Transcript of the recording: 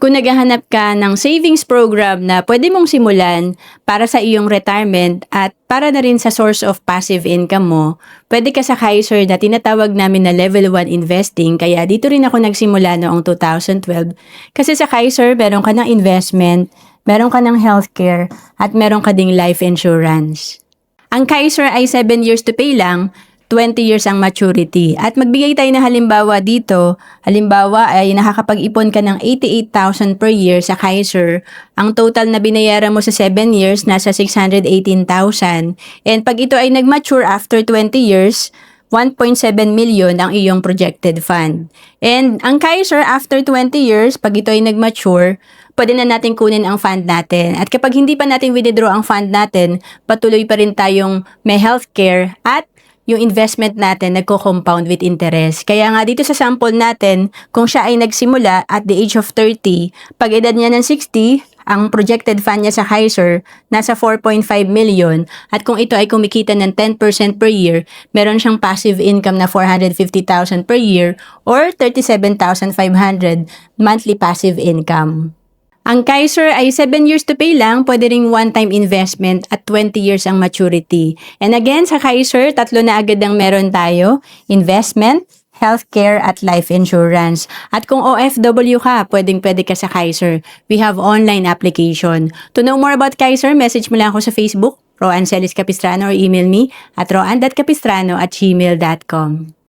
Kung naghahanap ka ng savings program na pwede mong simulan para sa iyong retirement at para na rin sa source of passive income mo, pwede ka sa Kaiser na tinatawag namin na level 1 investing. Kaya dito rin ako nagsimula noong 2012. Kasi sa Kaiser, meron ka ng investment, meron ka ng healthcare, at meron ka ding life insurance. Ang Kaiser ay 7 years to pay lang, 20 years ang maturity. At magbigay tayo ng halimbawa dito. Halimbawa ay nakakapag-ipon ka ng 88,000 per year sa Kaiser. Ang total na binayaran mo sa 7 years nasa 618,000. And pag ito ay nag-mature after 20 years, 1.7 million ang iyong projected fund. And ang Kaiser after 20 years, pag ito ay nag-mature, pwede na natin kunin ang fund natin. At kapag hindi pa natin withdraw ang fund natin, patuloy pa rin tayong may healthcare at yung investment natin nagko-compound with interest. Kaya nga dito sa sample natin, kung siya ay nagsimula at the age of 30, pag edad niya ng 60, ang projected fund niya sa Kaiser nasa 4.5 million at kung ito ay kumikita ng 10% per year, meron siyang passive income na 450,000 per year or 37,500 monthly passive income. Ang Kaiser ay 7 years to pay lang, pwede ring one-time investment at 20 years ang maturity. And again, sa Kaiser, tatlo na agad ang meron tayo, investment, healthcare, at life insurance. At kung OFW ka, pwedeng-pwede ka sa Kaiser. We have online application. To know more about Kaiser, message mo lang ako sa Facebook, Roan Celis Capistrano, or email me at roan.capistrano@gmail.com.